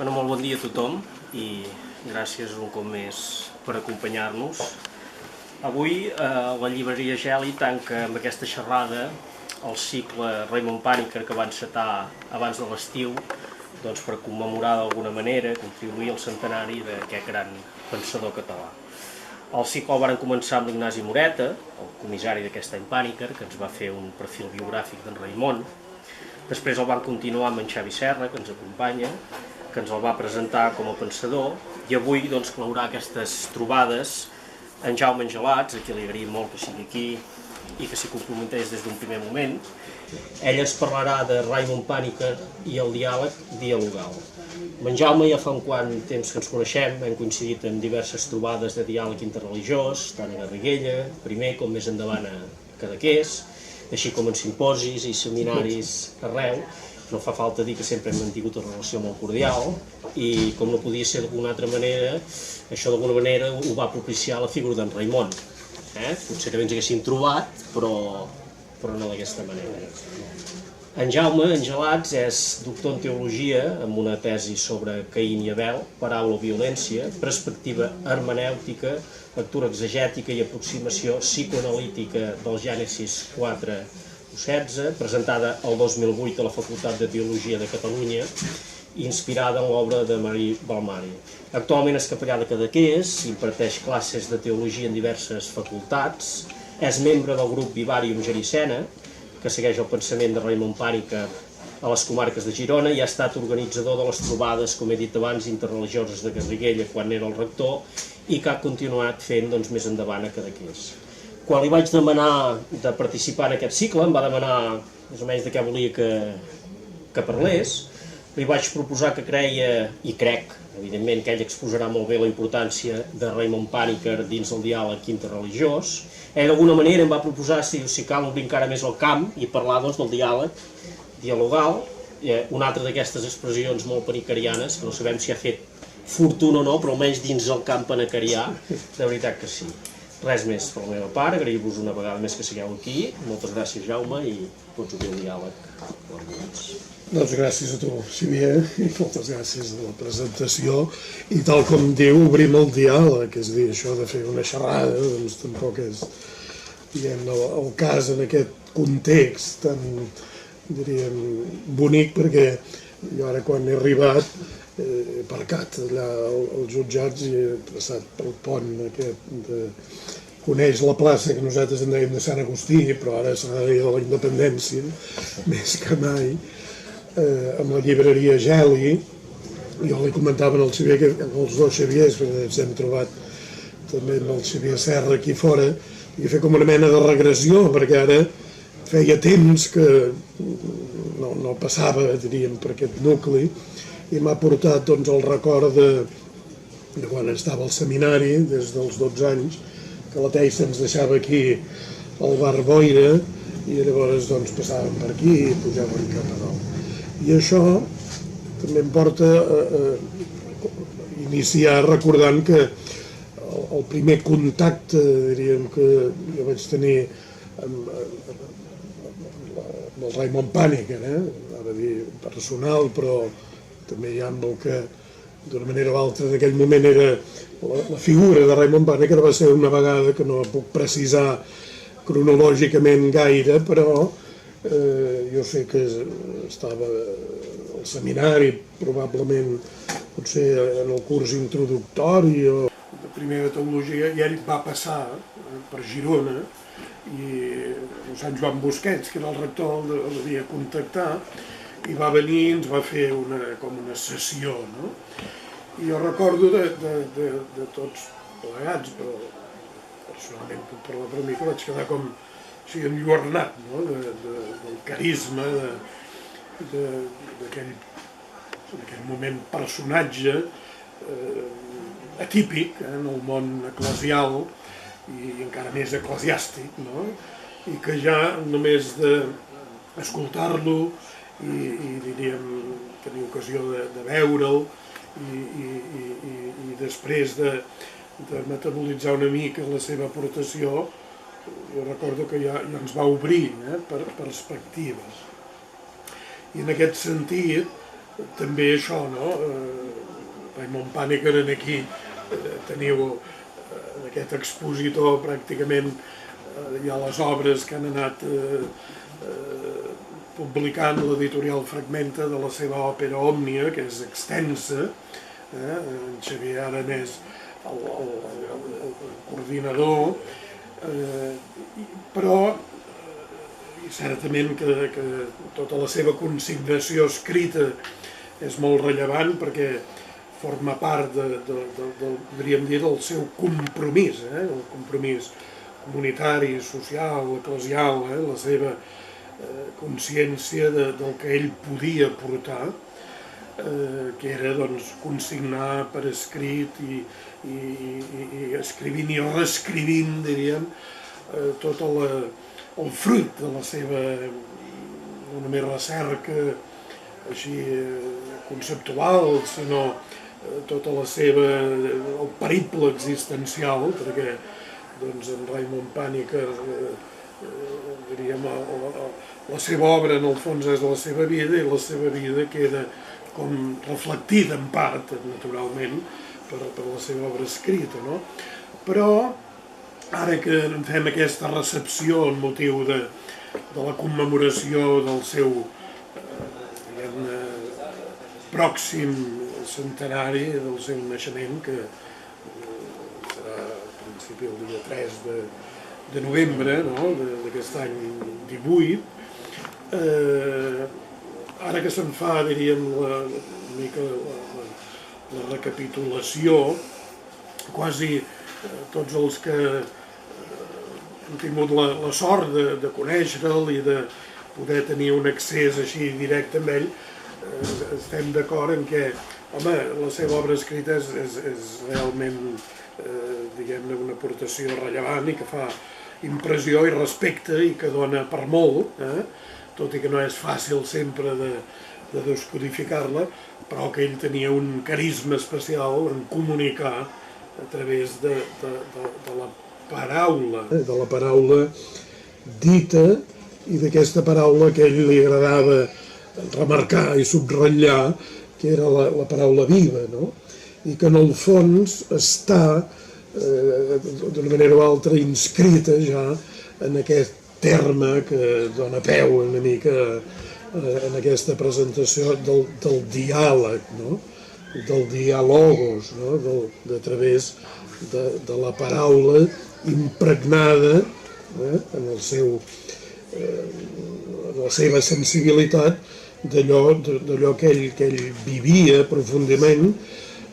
Molt bon dia a tothom i gràcies un cop més per acompanyar-nos. Avui la llibreria Geli tanca amb aquesta xerrada el cicle Raymond Panikkar que va encetar abans de l'estiu per commemorar d'alguna manera, contribuir al centenari d'aquest gran pensador català. El cicle el varen començar amb l'Ignasi Moreta, el comissari d'aquest any Panikkar, que ens va fer un perfil biogràfic d'en Raimon. Després el van continuar amb en Xavi Serra, que ens acompanya, que ens el va presentar com a pensador, i avui claurà aquestes trobades en Jaume Angelats, a qui li agraïm molt que sigui aquí i que s'hi comprometés des d'un primer moment. Ell ens parlarà de Raymond Panikkar i el diàleg dialogal. Amb en Jaume ja fa un quant temps que ens coneixem, hem coincidit en diverses trobades de diàleg interreligiós, tant a Garriguella, primer com més endavant a Cadaqués, així com en simposis i seminaris arreu. No fa falta dir que sempre hem mantingut una relació molt cordial i, com no podia ser d'alguna altra manera, això d'alguna manera ho va propiciar la figura d'en Raimon. Potser que ens haguéssim trobat, però no d'aquesta manera. En Jaume Angelats és doctor en teologia amb una tesi sobre Caín i Abel, paraula o violència, perspectiva hermenèutica, lectura exegètica i aproximació psicoanalítica del Gènesis 4:16, presentada el 2008 a la Facultat de Teologia de Catalunya, inspirada en l'obra de Marie Balmari. Actualment és capellà de Cadaqués, imparteix classes de teologia en diverses facultats, és membre del grup Vivarium Gericena, que segueix el pensament de Raymond Panikkar a les comarques de Girona, i ha estat organitzador de les trobades, com he dit abans, interreligioses de Garriguella quan era el rector, i que ha continuat fent més endavant a Cadaqués. Quan li vaig demanar de participar en aquest cicle, em va demanar més o menys de què volia que parlés. Li vaig proposar que creia, i crec, evidentment, que ell exposarà molt bé la importància de Raymond Panikkar dins el diàleg interreligiós. Ell d'alguna manera em va proposar, si cal, obrir encara més el camp i parlar del diàleg dialogal, una altra d'aquestes expressions molt panikkarianes, que no sabem si ha fet fortuna o no, però almenys dins el camp panikkarià, de veritat que sí. Res més per la meva part, agrair-vos una vegada més que sigueu aquí. Moltes gràcies, Jaume, i pots obrir el diàleg. Doncs gràcies a tu, Xavier, i moltes gràcies de la presentació. I tal com diu, obrim el diàleg, és a dir, això de fer una xerrada, doncs tampoc és, diguem, el cas en aquest context tan, diríem, bonic, perquè jo ara quan he arribat he aparcat allà als jutjats i he passat pel pont aquest de... Coneix la plaça que nosaltres en dèiem de Sant Agustí, però ara s'ha de dir de la Independència, més que mai, amb la llibreria Geli. Jo li comentava al Xavier, que els dos Xaviers, perquè ens hem trobat també amb el Xavier Serra aquí fora, i fer com una mena de regressió, perquè ara feia temps que no passava, diríem, per aquest nucli, i m'ha portat el record de quan estava al seminari, des dels 12 anys, que la Teissa ens deixava aquí al bar Boira, i llavors passàvem per aquí i pujàvem cap a dalt. I això també em porta a iniciar recordant que el primer contacte, diríem, que jo vaig tenir amb el Raymond Panikkar, ara dir personal, però també hi ha amb el que d'una manera o altra en aquell moment era la figura de Raymond Panikkar. Va ser una vegada que no puc precisar cronològicament gaire, però jo sé que estava al seminari, probablement potser en el curs introductori o de primera teologia, i ell va passar per Girona i el Sant Joan Busquets, que era el rector, l'havia contactat i va venir i ens va fer com una sessió, no? I jo recordo de tots plegats, però personalment puc parlar per mi, que vaig quedar com enlluernat, no? Del carisma d'aquell moment personatge atípic en el món eclesial i encara més eclesiàstic, no? I que ja només d'escoltar-lo i diríem tenir ocasió de veure'l i després de metabolitzar una mica la seva aportació, jo recordo que ja ens va obrir per perspectives. I en aquest sentit també això, no? Raimon Pàniker, aquí teniu aquest expositor pràcticament hi ha les obres que han anat publicant l'editorial Fragmenta de la seva òpera Òmnia, que és extensa, en Xavier Aranès el coordinador, però certament que tota la seva consignació escrita és molt rellevant perquè forma part podríem dir, del seu compromís, el compromís comunitari, social, eclesial, la seva consciència del que ell podia portar, que era consignar per escrit i escrivint i reescrivint, diríem, tot el fruit de la seva no només recerca així conceptual, sinó tota la seva, el periple existencial, perquè en Raimon Pàniker, diríem, la seva obra en el fons és la seva vida i la seva vida queda com reflectida en part, naturalment, per la seva obra escrita, no? Però ara que fem aquesta recepció en motiu de la commemoració del seu pròxim centenari del seu naixement, que serà a principi el dia 3 de novembre d'aquest any 18, ara que se'n fa, diríem, una mica la recapitulació, quasi tots els que hem tingut la sort de conèixer-lo i de poder tenir un accés així directe amb ell, estem d'acord en què, home, la seva obra escrita és realment, diguem-ne, una aportació rellevant i que fa impressió i respecte i que dona per molt, tot i que no és fàcil sempre de descodificar-la, però que ell tenia un carisma especial en comunicar a través de la paraula. De la paraula dita i d'aquesta paraula que a ell li agradava remarcar i subratllar, que era la paraula viva, no? I que en el fons està, d'una manera o altra, inscrita ja en aquest terme que dona peu una mica en aquesta presentació del diàleg, no? Del diàlogos, no? A través de la paraula impregnada en la seva sensibilitat d'allò que ell vivia profundament,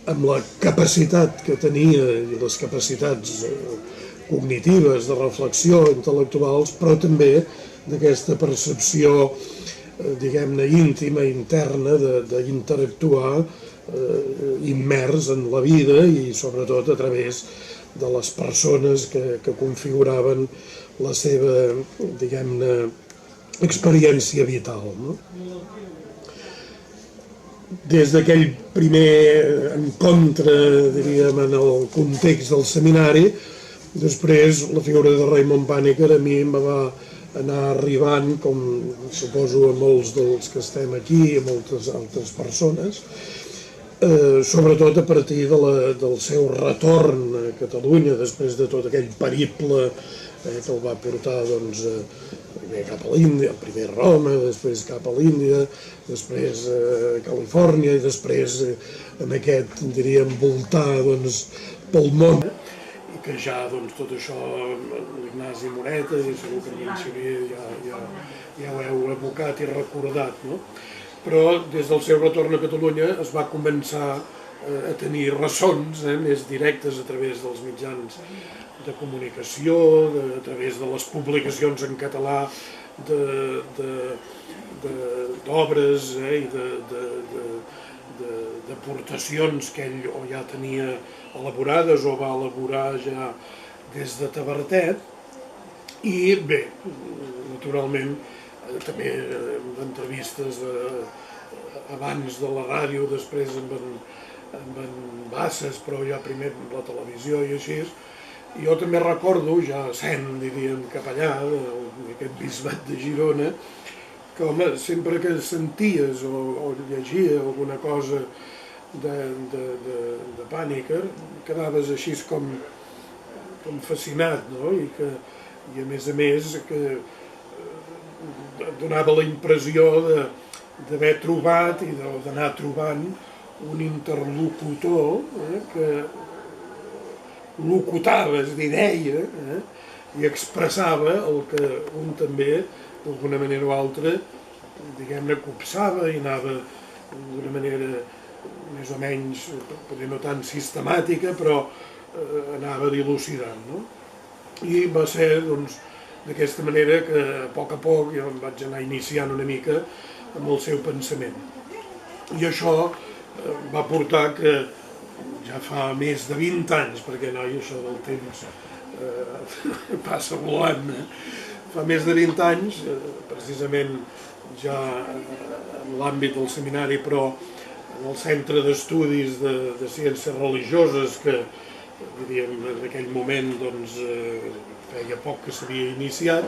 amb la capacitat que tenia i les capacitats cognitives, de reflexió, intel·lectuals, però també d'aquesta percepció, diguem-ne, íntima, interna, d'interactuar immers en la vida i sobretot a través de les persones que configuraven la seva, diguem-ne, experiència vital, no? Des d'aquell primer encontre, diríem, en el context del seminari, després la figura de Raimon Pàniker a mi em va anar arribant, com suposo a molts dels que estem aquí i a moltes altres persones, sobretot a partir del seu retorn a Catalunya, després de tot aquell periple que el va portar primer cap a l'Índia, primer a Roma, després cap a l'Índia, després a Califòrnia i després en aquest, diríem, voltar pel món. I que ja tot això l'Ignasi Moreta i segur que en Xavier ja ho heu evocat i recordat, no? Però des del seu retorn a Catalunya es va començar a tenir ressons més directes a través dels mitjans de comunicació, a través de les publicacions en català d'obres i d'aportacions que ell o ja tenia elaborades o va elaborar ja des de Tavertet. I bé, naturalment, també entrevistes abans de la ràdio, després amb en Bassas, però ja primer amb la televisió i així. Jo també recordo, ja sent, diríem, cap allà, aquest bisbat de Girona, que, home, sempre que senties o llegies alguna cosa de Pàniker, quedaves així com fascinat, no? I a més que donava la impressió d'haver trobat i d'anar trobant un interlocutor que locutava, és a dir, deia, i expressava el que un també, d'alguna manera o altra, diguem-ne, copsava i anava d'una manera més o menys, potser no tan sistemàtica, però anava dilucidant, no? I va ser, doncs, d'aquesta manera que a poc jo em vaig anar iniciant una mica amb el seu pensament. I això va portar que ja fa més de 20 anys, perquè noi, això del temps passa volant, fa més de 20 anys, precisament ja en l'àmbit del seminari, però en el Centre d'Estudis de Ciències Religioses, que diríem en aquell moment doncs, feia poc que s'havia iniciat,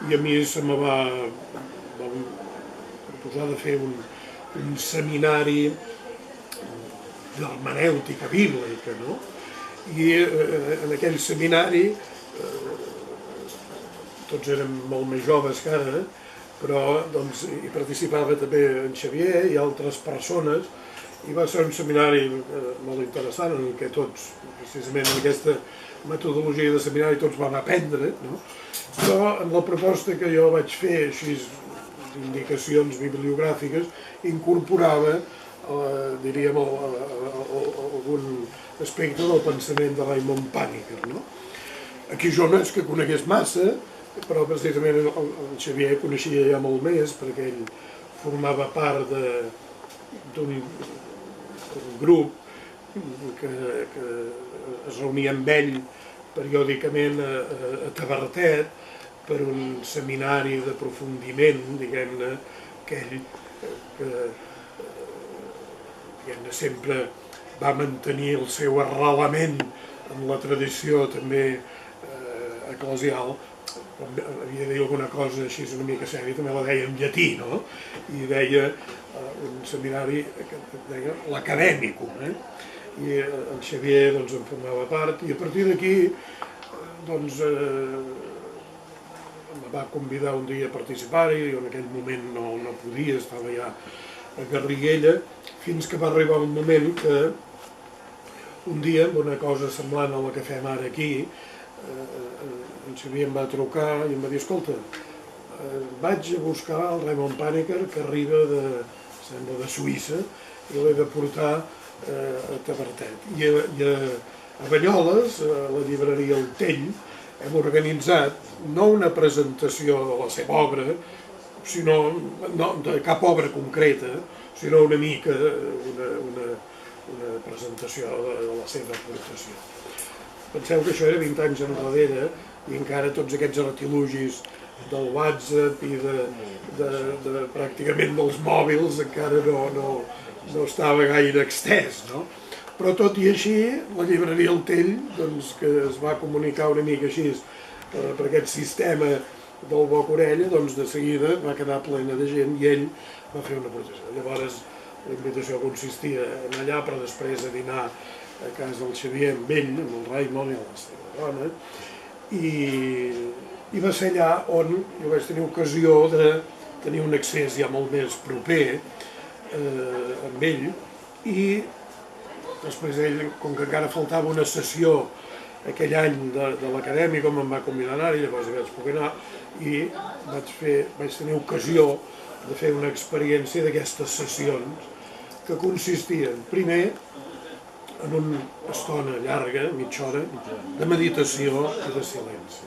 i a mi se me va proposar de fer un seminari d'hermenèutica bíblica, no? I en aquell seminari, tots érem molt més joves que ara, però doncs, hi participava també en Xavier i altres persones, i va ser un seminari molt interessant en què tots, precisament en aquesta metodologia de seminari, tots vam aprendre, no? Però en la proposta que jo vaig fer, així d'indicacions bibliogràfiques, incorporava, diríem, algun aspecte del pensament de Raimon Pàniker, no? Aquí jo no és que conegués massa, però precisament el Xavier coneixia ja molt més, perquè ell formava part d'un grup que es reunia amb ell periòdicament a Tavertet per un seminari d'aprofundiment, diguem-ne, que ell sempre va mantenir el seu arrelament en la tradició també eclesial. Quan havia de dir alguna cosa així una mica sèria, també la deia en llatí, no? I deia un seminari que deia l'acadèmicum, i el Xavier doncs, en formava part, i a partir d'aquí doncs, em va convidar un dia a participar-hi, jo en aquell moment no podia, estava ja a Garriguella, fins que va arribar un moment que un dia, amb una cosa semblant a la que fem ara aquí, en Xavier em va trucar i em va dir, escolta, vaig a buscar el Raimon Pàniker, que arriba de Suïssa, i l'he de portar a Tavertet. I a Banyoles, a la llibreria El Tell, hem organitzat no una presentació de la seva obra, sinó no de cap obra concreta, sinó una mica una presentació de la seva aportació. Penseu que això era 20 anys enrere i encara tots aquests artilugis del WhatsApp i pràcticament dels mòbils encara no estava gaire extès, no? Però tot i així, la llibreria El Tell, doncs, que es va comunicar una mica així per aquest sistema del boca-orella, doncs de seguida va quedar plena de gent i ell va fer una aportació. Llavors la invitació consistia en allà, però després a dinar a casa del Xavier amb ell, amb el Raimon i la seva dona, i va ser allà on jo vaig tenir ocasió de tenir un accés ja molt més proper amb ell, i després ell, com que encara faltava una sessió aquell any de l'acadèmia, com em va convidar a anar-hi, llavors hi vaig poder anar, i vaig tenir ocasió de fer una experiència d'aquestes sessions que consistien, primer, en una estona llarga, mitja hora, de meditació i de silenci.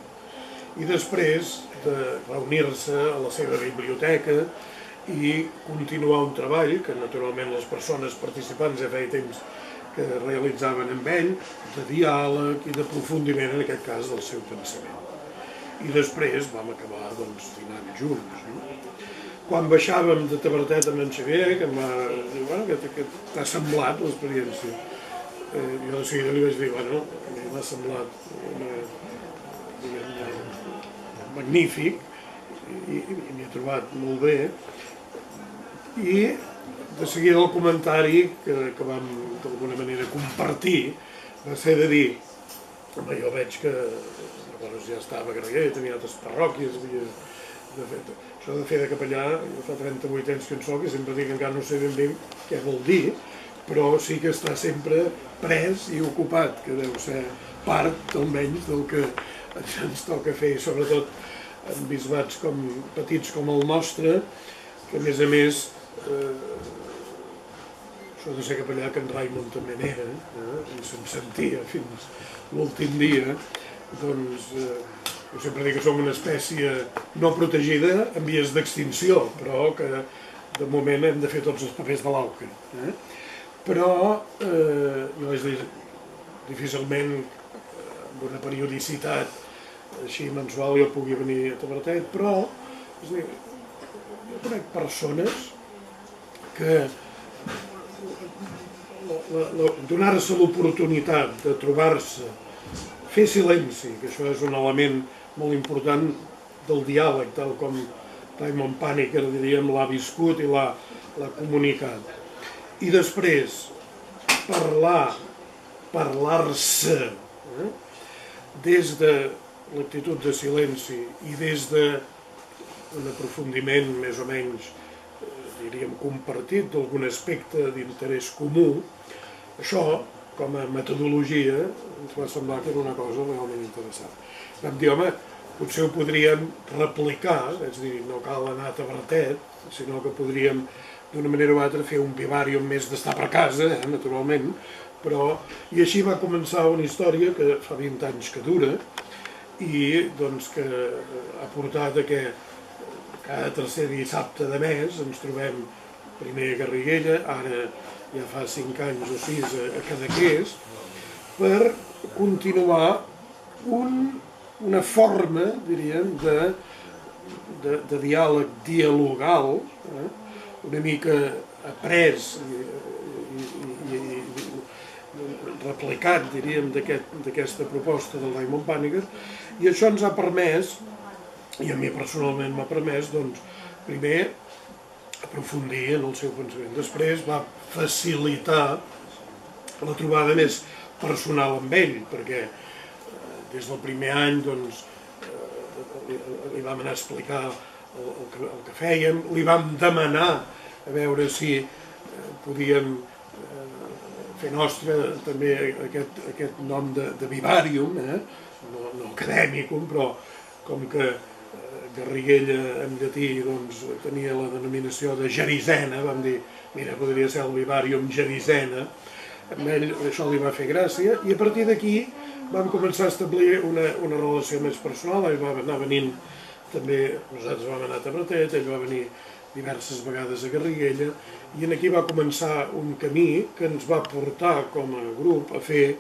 I després de reunir-se a la seva biblioteca i continuar un treball que naturalment les persones participants ja feia temps que realitzaven amb ell, de diàleg i d'aprofundiment, en aquest cas, del seu pensament. I després vam acabar dinant junts. Quan baixàvem de Tavertet amb en Xavier, que em va dir, bueno, què t'ha semblat l'experiència? Jo de seguida li vaig dir, bueno, a mi m'ha semblat magnífic, m'hi he trobat molt bé. I de seguida el comentari que vam d'alguna manera compartir va ser de dir: home, jo veig que llavors ja estava a Garriguella, tenia altres parròquies, això de fer de capellà, jo fa 38 anys que en soc i sempre dic que encara no sé ben bé què vol dir, però sí que està sempre pres i ocupat, que deu ser part almenys del que ens toca fer, sobretot en bisbats petits com el nostre, que a més això de ser capellà, que en Raimon també n'era, i se'n sentia fins l'últim dia, doncs jo sempre dic que som una espècie no protegida en vies d'extinció, però que de moment hem de fer tots els papers de l'auca. Però jo vaig dir, difícilment amb una periodicitat així mensual jo pugui venir a Tavertet, però és a dir, jo conec persones que donar-se l'oportunitat de trobar-se, fer silenci, que això és un element molt important del diàleg, tal com Raimon Pàniker, diríem, l'ha viscut i l'ha comunicat. I després, parlar-se, des de l'actitud de silenci i des d'un aprofundiment més o menys, diríem, compartit d'algun aspecte d'interès comú, això, com a metodologia, ens va semblar que era una cosa realment interessant. Vam dir, home, potser ho podríem replicar, és a dir, no cal anar a Tavertet, sinó que podríem, d'una manera o altra, fer un vivarium més d'estar per casa, naturalment, però... I així va començar una història que fa 20 anys que dura i doncs que ha portat a que cada tercer dissabte de mes ens trobem primer a Garriguella, ara ja fa 5 anys o 6 a Cadaqués, per continuar una forma, diríem, de diàleg dialogal, una mica après i replicat, diríem, d'aquesta proposta del Raimon Pàniker, i això ens ha permès, i a mi personalment m'ha permès, doncs, primer, aprofundir en el seu pensament. Després va facilitar la trobada més personal amb ell, perquè des del primer any doncs, li vam anar a explicar el que fèiem, li vam demanar a veure si podíem fer nostre també aquest nom de vivarium, no acadèmicum, però com que Garriguella en llatí tenia la denominació de Gerizena, vam dir, mira, podria ser el vivarium Gerizena, a ell això li va fer gràcia, i a partir d'aquí vam començar a establir una relació més personal. Ell va anar venint també, nosaltres vam anar a Tavertet, ell va venir diverses vegades a Garriguella, i aquí va començar un camí que ens va portar com a grup a fer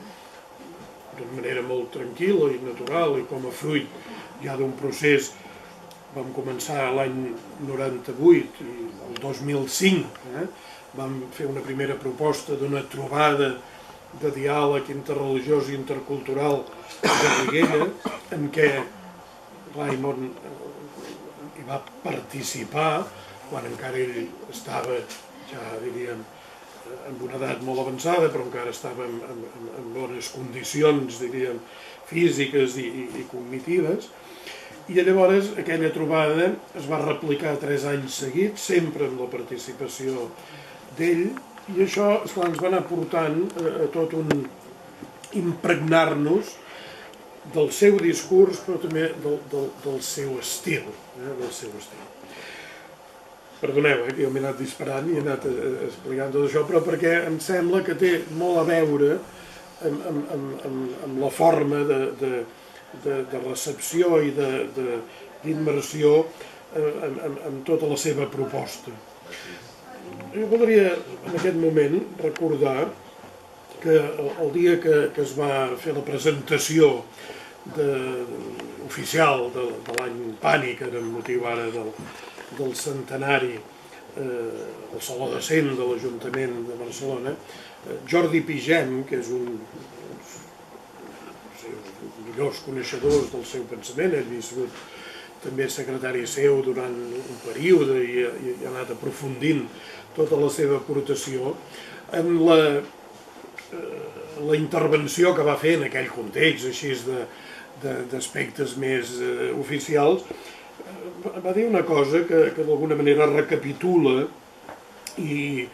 d'una manera molt tranquil·la i natural, i com a fruit ja d'un procés. Vam començar l'any 98 i el 2005 vam fer una primera proposta d'una trobada de diàleg interreligiós i intercultural a Garriguella, en què Raimon hi va participar quan encara ell estava, ja diríem, en una edat molt avançada, però encara estava en bones condicions, diríem, físiques i cognitives. I llavors aquella trobada es va replicar 3 anys seguits, sempre amb la participació d'ell, i això, esclar, ens va anar portant a tot un impregnar-nos del seu discurs, però també del seu estil. Perdoneu, que jo m'he anat disparant i he anat explicant tot això, però perquè em sembla que té molt a veure amb la forma de recepció i d'immersió en tota la seva proposta. Jo voldria en aquest moment recordar que el dia que es va fer la presentació oficial de l'any Pàniker, amb motiu ara del centenari al Saló de Cent de l'Ajuntament de Barcelona, Jordi Pigem, que és un dels millors coneixedors del seu pensament, ell ha viscut també secretari seu durant un període i ha anat aprofundint tota la seva aportació, en la intervenció que va fer en aquell context, així d'aspectes més oficials, va dir una cosa que d'alguna manera recapitula i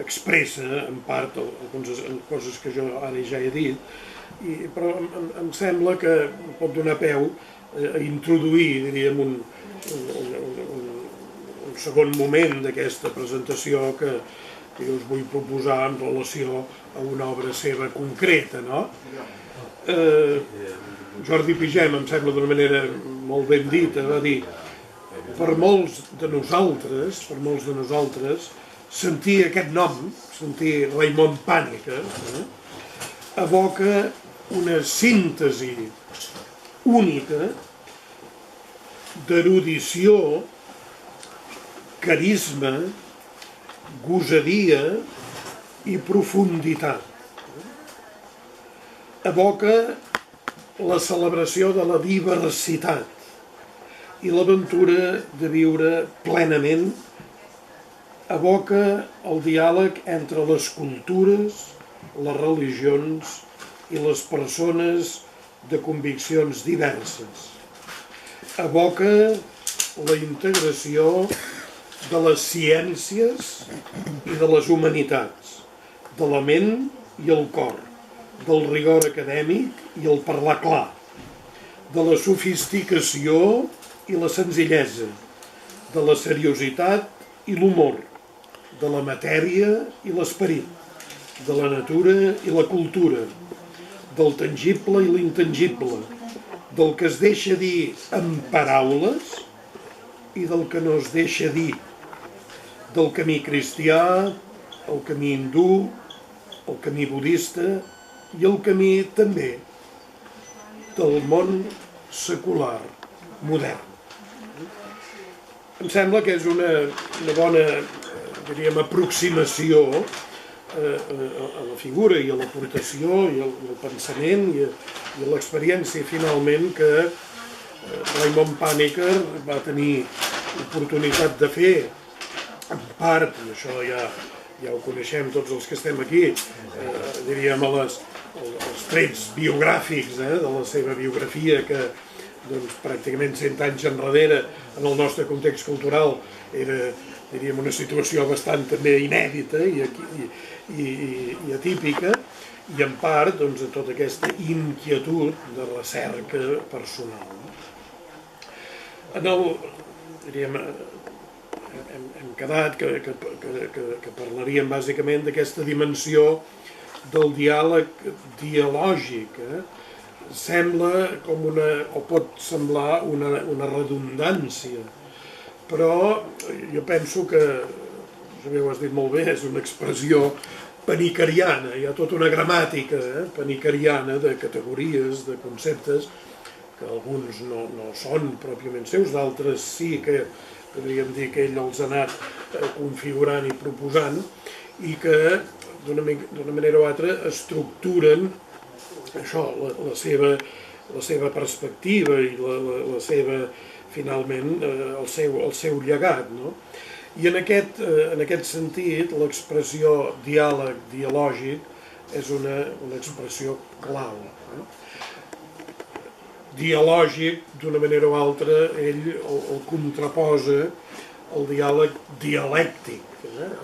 expressa en part algunes coses que jo ara ja he dit, però em sembla que pot donar peu a introduir, diríem, un segon moment d'aquesta presentació que jo us vull proposar en relació a una obra seva concreta, no? Jordi Pigem, em sembla d'una manera molt ben dita, va dir: per molts de nosaltres, sentir aquest nom, sentir Raimon Pàniker, evoca una síntesi única d'erudició, carisma, gosadia i profunditat. Evoca la celebració de la diversitat i l'aventura de viure plenament. Evoca el diàleg entre les cultures, les religions i les persones de conviccions diverses. Evoca la integració de les ciències i de les humanitats, de la ment i el cor, del rigor acadèmic i el parlar clar, de la sofisticació i la senzillesa, de la seriositat i l'humor, de la matèria i l'esperit, de la natura i la cultura, del tangible i l'intangible, del que es deixa dir amb paraules i del que no es deixa dir, del camí cristià, el camí hindú, el camí budista i el camí també del món secular modern. Em sembla que és una bona, diríem, aproximació a la figura i a l'aportació i al pensament i a l'experiència finalment que Raimon Pàniker va tenir oportunitat de fer, en part, i això ja ho coneixem tots els que estem aquí, diríem els trets biogràfics de la seva biografia que pràcticament 100 anys enrere en el nostre context cultural era, diríem, una situació bastant també inèdita i atípica, i en part de tota aquesta inquietud de recerca personal. Diríem, hem quedat que parlaríem bàsicament d'aquesta dimensió del diàleg dialògic. Sembla com o pot semblar una redundància, però jo penso que, ja ho has dit molt bé, és una expressió panicariana, hi ha tota una gramàtica panicariana de categories, de conceptes, que alguns no són pròpiament seus, d'altres sí que podríem dir que ell els ha anat configurant i proposant, i que d'una manera o altra estructuren això, la seva perspectiva i la seva, finalment, el seu llegat, no? I en aquest sentit, l'expressió diàleg dialògic és una expressió clau. Dialògic, d'una manera o altra, ell el contraposa al diàleg dialèctic,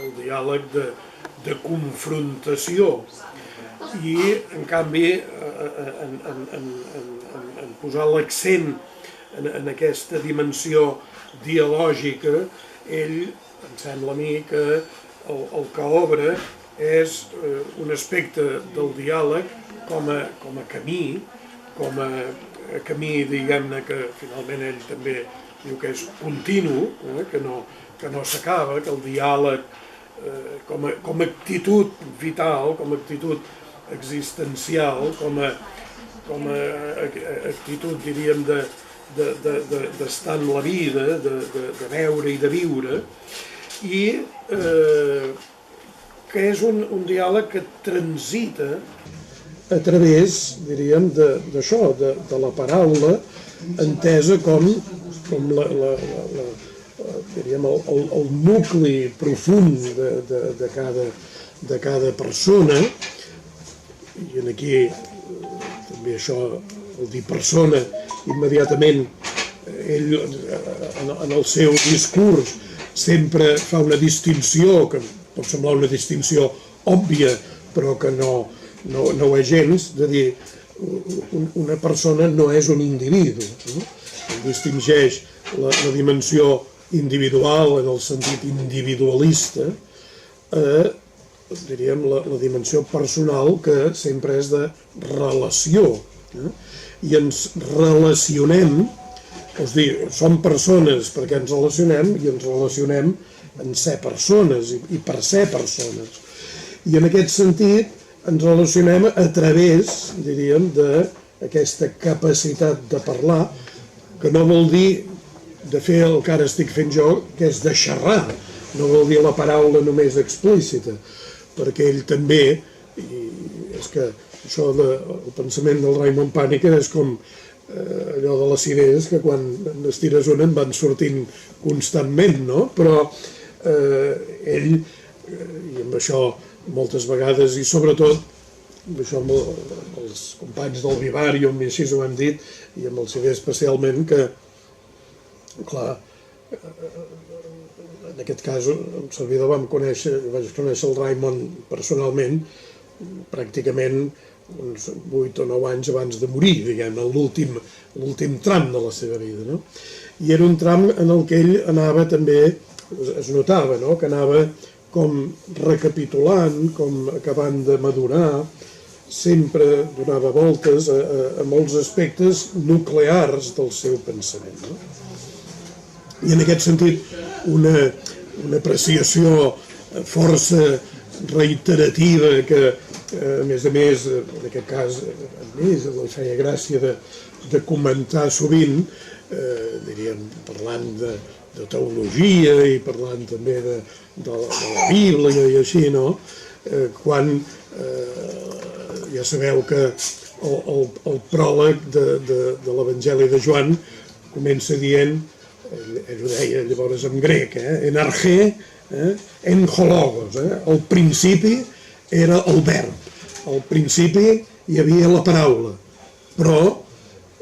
el diàleg de confrontació. I, en canvi, en posar l'accent en aquesta dimensió dialògica, ell, em sembla a mi, que el que obre és un aspecte del diàleg com a camí, diguem-ne, que finalment ell també diu que és continu, que no s'acaba, que el diàleg com a actitud vital, com a actitud existencial, com a actitud, diríem, d'estar en la vida, de veure i de viure, i que és un diàleg que transita a través, diríem, d'això, de la paraula entesa com com diríem, el nucli profund de cada persona, i aquí també això, el dir persona, immediatament ell en el seu discurs sempre fa una distinció, que pot semblar una distinció òbvia, però que no ho és gens, de dir, una persona no és un individu, no? Distingeix la dimensió individual en el sentit individualista, diríem, la dimensió personal, que sempre és de relació, i ens relacionem, és a dir, som persones perquè ens relacionem, i ens relacionem en ser persones i per ser persones. I en aquest sentit ens relacionem a través, diríem, d'aquesta capacitat de parlar, que no vol dir de fer el que ara estic fent jo, que és de xerrar, no vol dir la paraula només explícita, perquè ell també, i és que això del pensament del Raimon Pàniker és com allò de les idees, que quan n'estires una en van sortint constantment, no? Però ell, i amb això moltes vegades, i sobretot amb això amb els companys del Vivarium, i així ho hem dit, i amb el CD especialment, que, clar, en aquest cas, en servidor vaig conèixer el Raimon personalment, pràcticament uns 8 o 9 anys abans de morir, diguem, l'últim tram de la seva vida, no? I era un tram en el que ell anava també, es notava, no?, que anava com recapitulant, com acabant de madurar, sempre donava voltes a molts aspectes nuclears del seu pensament, no? I en aquest sentit, una apreciació força reiterativa que, a més, en aquest cas, a més, li feia gràcia de comentar sovint, diríem, parlant de teologia i parlant també de la Bíblia i així, no? Quan ja sabeu que el pròleg de l'Evangeli de Joan comença dient, ell ho deia llavors en grec, en argé, en hologos, el principi era el verb, al principi hi havia la paraula, però,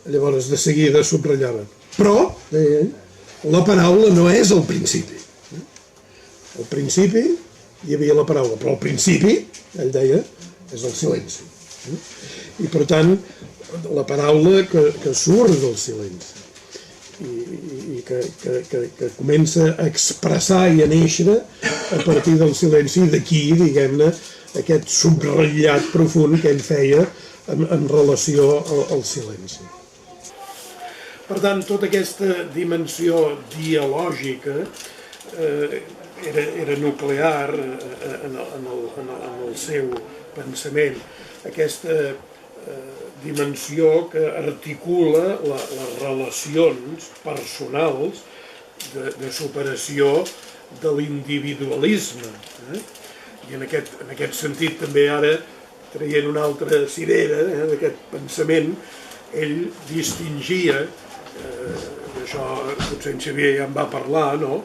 llavors de seguida subratllava, però, deia ell, la paraula no és el principi. Al principi hi havia la paraula, però al principi, ell deia, és el silenci. I per tant, la paraula que surt del silenci i que comença a expressar i a néixer a partir del silenci, i d'aquí, diguem-ne, aquest subratllat profund que ell feia en relació al silenci. Per tant, tota aquesta dimensió dialògica era nuclear en el seu pensament. Aquesta dimensió que articula les relacions personals de superació de l'individualisme. I en aquest sentit també ara, traient una altra cirera d'aquest pensament, ell distingia, això potser en Xavier ja en va parlar, no?,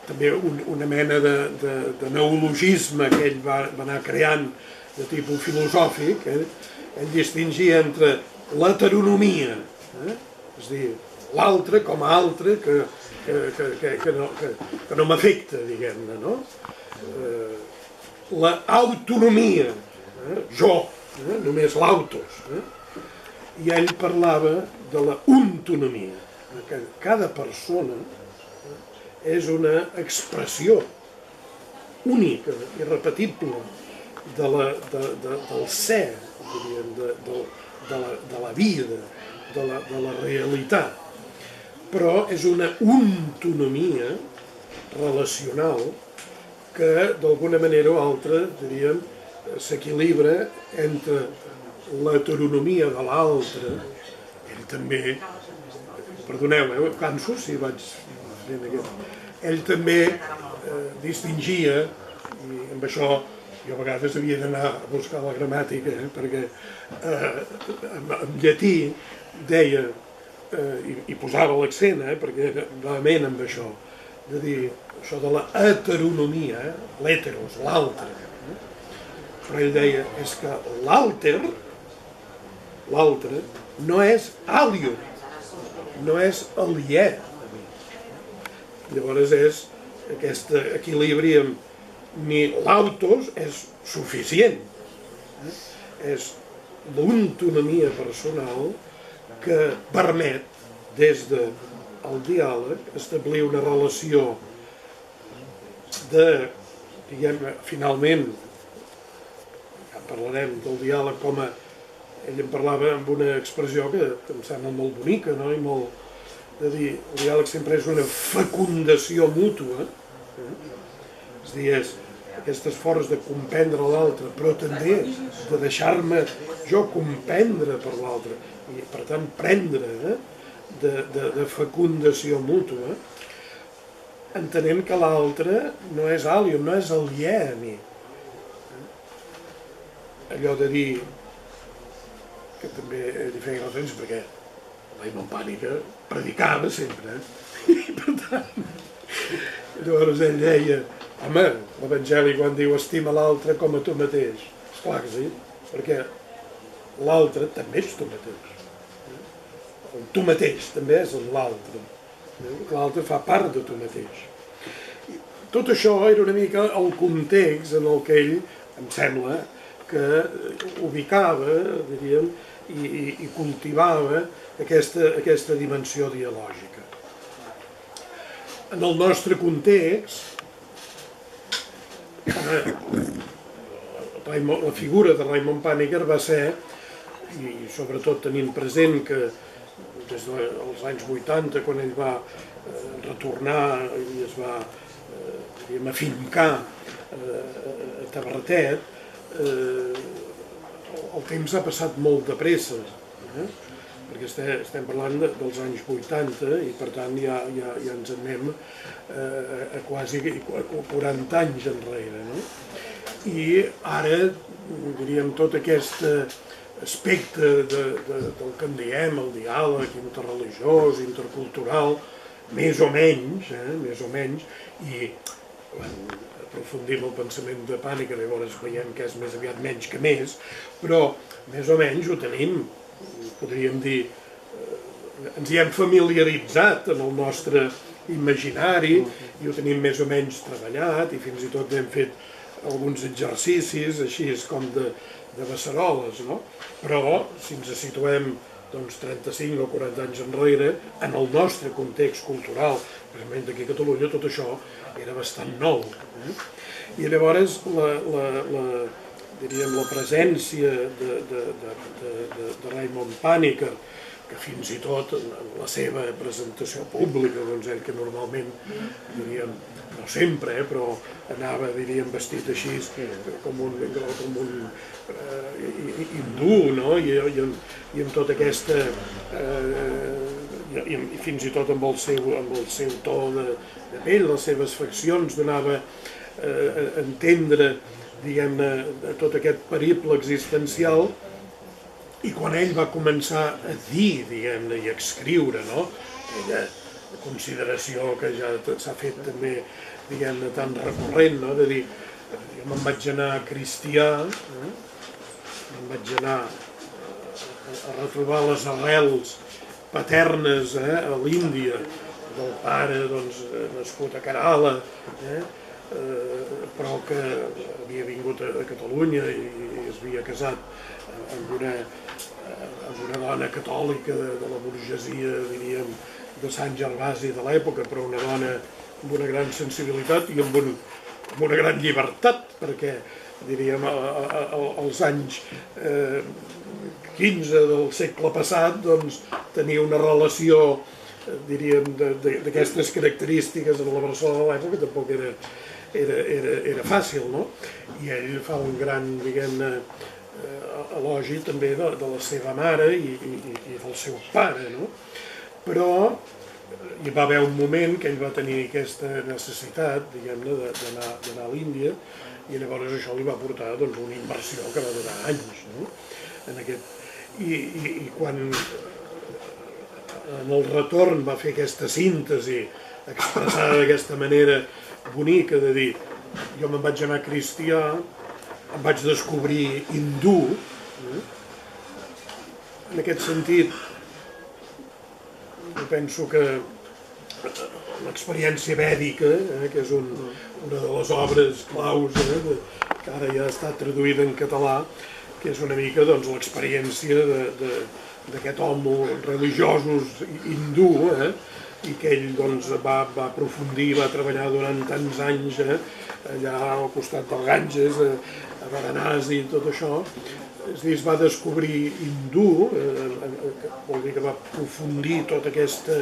també una mena de neologisme que ell va anar creant de tipus filosòfic. Ell distingia entre l'heteronomia, és a dir, l'altre com a altre que no m'afecta, diguem-ne, no? L'autonomia, jo, només l'autos. I ell parlava de la ontonomia, que cada persona és una expressió única, irrepetible, del ser, de la vida, de la realitat. Però és una ontonomia relacional que, d'alguna manera o altra, diríem, s'equilibra entre l'heteronomia de l'altre. Ell també, perdoneu, canso si vaig fent aquest... Ell també distingia, i amb això jo a vegades havia d'anar a buscar la gramàtica, perquè en llatí deia i posava l'accent, perquè era realment amb això, de dir, això de la heteronomia, l'heteros, l'altre. Però ell deia, és que l'altre no és alium, no és aliè. Llavors és aquest equilibri amb ni l'autos és suficient, és l'autonomia personal que permet, des del diàleg, establir una relació de, diguem, finalment, ja parlarem del diàleg com a, ell en parlava amb una expressió que em sembla molt bonica, no? I molt, de dir, el diàleg sempre és una fecundació mútua, és a dir, és aquest esforç de comprendre l'altre, però també de deixar-me jo comprendre per l'altre, i per tant prendre, de fecundació mútua, entenent que l'altre no és alium, no és aliè a mi. Allò de dir, que també li feia referència, perquè Raimon Pàniker predicava sempre, i per tant, llavors ell deia, home, l'Evangeli quan diu estima l'altre com a tu mateix, esclar que sí, perquè l'altre també ets tu mateix. El tu mateix també és l'altre. L'altre fa part de tu mateix. Tot això era una mica el context en el que ell, em sembla, que ubicava, diríem, i cultivava aquesta dimensió dialògica. En el nostre context, la figura de Raimon Pàniker va ser, i sobretot tenint present que des dels anys 80, quan ell va retornar i es va afincar a Tavertet, el temps ha passat molt de pressa, perquè estem parlant dels anys 80 i per tant ja ens anem a quasi 40 anys enrere. I ara, diríem, tot aquest aspecte del que en diem, el diàleg interreligiós, intercultural, més o menys, i aprofundim el pensament de Pàniker, llavors veiem que és més aviat menys que més, però més o menys ho tenim, podríem dir, ens hi hem familiaritzat en el nostre imaginari i ho tenim més o menys treballat i fins i tot hem fet alguns exercicis així com de beceroles, no? Però si ens situem 35 o 40 anys enrere, en el nostre context cultural, precisament d'aquí a Catalunya, tot això era bastant nou. I llavors la presència de Raimon Pàniker, que fins i tot en la seva presentació pública, ell que normalment, diríem, no sempre, però anava, diríem, vestit així com un hindú, no? I amb tota aquesta, i fins i tot amb el seu to de pell, les seves faccions, donava a entendre, diguem-ne, tot aquest periple existencial. I quan ell va començar a dir, diguem-ne, i a escriure, no? Aquella consideració que ja s'ha fet també, diguem-ne, tan recurrent, no? De dir, jo me'n vaig anar cristià, me'n vaig anar a retrobar les arrels paternes a l'Índia, del pare, doncs, nascut a Kerala, però que havia vingut a Catalunya i es havia casat amb una dona catòlica de la burgesia, diríem, de Sant Gervasi de l'època, però una dona amb una gran sensibilitat i amb una gran llibertat, perquè, diríem, als anys 15 del segle passat, doncs, tenia una relació, diríem, d'aquestes característiques amb la Barcelona de l'època, tampoc era fàcil, no? I ell fa un gran, diguem-ne, elogi també de la seva mare i del seu pare, no? Però hi va haver un moment que ell va tenir aquesta necessitat, diguem-ne, d'anar a l'Índia, i llavors això li va portar una inversió que va durar anys, no? I quan en el retorn va fer aquesta síntesi expressada d'aquesta manera bonica de dir jo me'n vaig anar cristià, em vaig descobrir hindú. En aquest sentit, jo penso que l'experiència vèdica, que és una de les obres claus, que ara ja està traduïda en català, que és una mica l'experiència d'aquest home religiosos hindú, i que ell va aprofundir, va treballar durant tants anys allà al costat del Ganges, a Varanasi i tot això. És a dir, es va descobrir hindú, vol dir que va aprofundir tota aquesta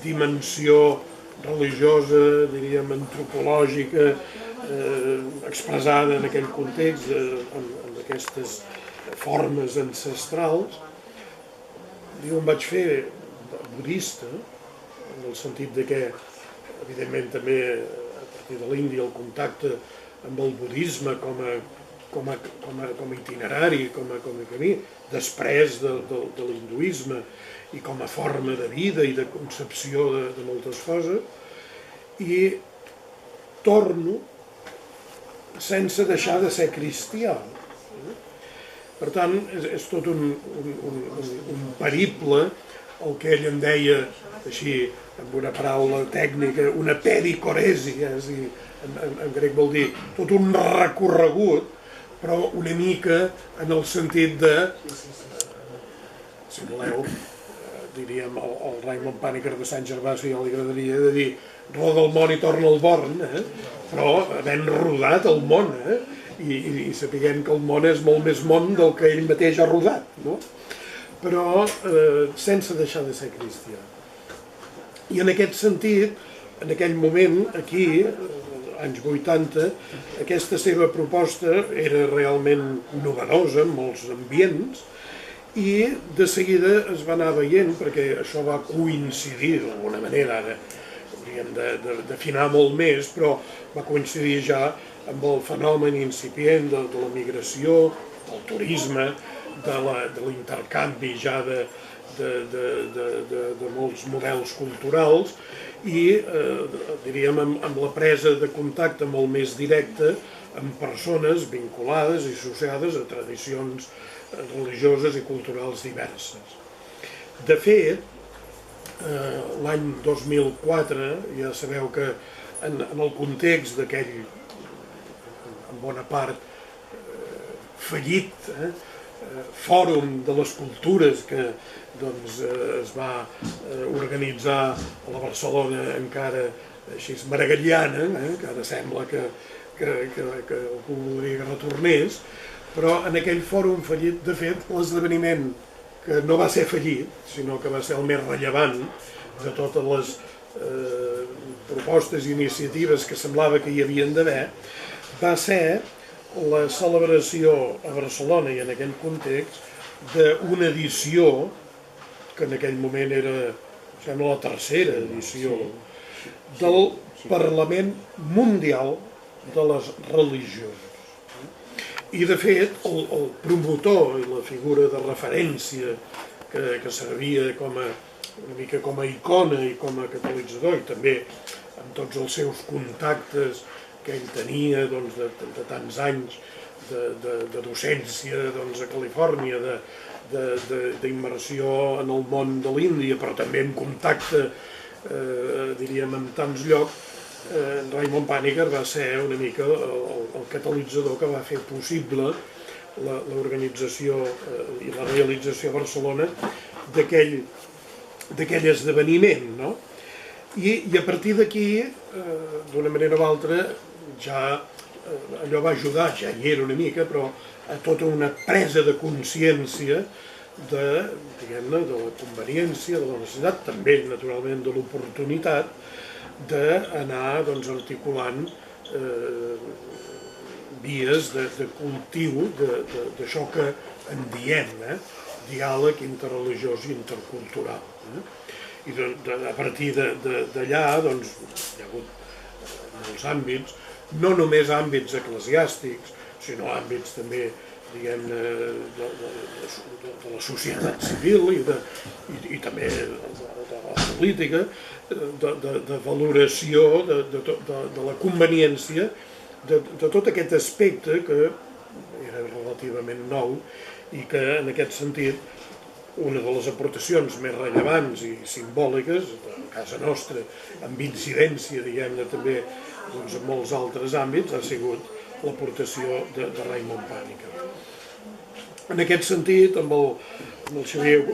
dimensió religiosa, diríem, antropològica, expressada en aquell context, amb aquestes formes ancestrals. Jo em vaig fer budista, en el sentit de que, evidentment, també a partir de l'Índia el contacte amb el budisme com a itinerari, com a camí, després de l'hinduisme i com a forma de vida i de concepció de moltes coses, i torno sense deixar de ser cristià. Per tant, és tot un periple, el que ell en deia, així, amb una paraula tècnica, una pericoresi, en grec vol dir tot un recorregut, però una mica en el sentit de, si voleu, diríem, el Raimon Panikkar de Sant Gervasi ja li agradaria de dir roda el món i torna al Born, però havent rodat el món, i sapiguem que el món és molt més món del que ell mateix ha rodat, no? Però sense deixar de ser cristià. I en aquest sentit, en aquell moment, aquí, anys 80, aquesta seva proposta era realment novedosa en molts ambients i de seguida es va anar veient, perquè això va coincidir d'alguna manera, ara hauríem d'afinar molt més, però va coincidir ja amb el fenomen incipient de la migració, del turisme, de l'intercanvi ja de molts models culturals i, diríem, amb la presa de contacte molt més directa amb persones vinculades i associades a tradicions religioses i culturals diverses. De fet, l'any 2004, ja sabeu que en el context d'aquell, en bona part, fallit, Fòrum de les Cultures que es va organitzar a la Barcelona encara així maragalliana, que ara sembla que algú voldria que retornés, però en aquell fòrum fallit, de fet, l'esdeveniment que no va ser fallit, sinó que va ser el més rellevant de totes les propostes i iniciatives que semblava que hi havien d'haver, va ser la celebració a Barcelona i en aquell context d'una edició, que en aquell moment era, sembla, la tercera edició, del Parlament Mundial de les Religions. I, de fet, el promotor i la figura de referència que servia una mica com a icona i com a catalitzador, i també amb tots els seus contactes que ell tenia de tants anys de docència a Califòrnia, d'immersió en el món de l'Índia, però també en contacte, diríem, en tants llocs, Raimon Panikkar va ser una mica el catalitzador que va fer possible l'organització i la realització a Barcelona d'aquell esdeveniment, no? I a partir d'aquí, d'una manera o altra, ja allò va ajudar, ja hi era una mica, però a tota una presa de consciència de la conveniència, de la necessitat, també, naturalment, de l'oportunitat d'anar articulant vies de cultiu d'això que en diem, diàleg interreligiós i intercultural. I a partir d'allà hi ha hagut molts àmbits, no només àmbits eclesiàstics, sinó àmbits també diguem-ne, de la societat civil i també de la política, de valoració de la conveniència de tot aquest aspecte que era relativament nou i que, en aquest sentit, una de les aportacions més rellevants i simbòliques de casa nostra, amb incidència, diguem-ne, també en molts altres àmbits, ha sigut l'aportació de Raimon Pàniker. En aquest sentit, amb el Xavier ho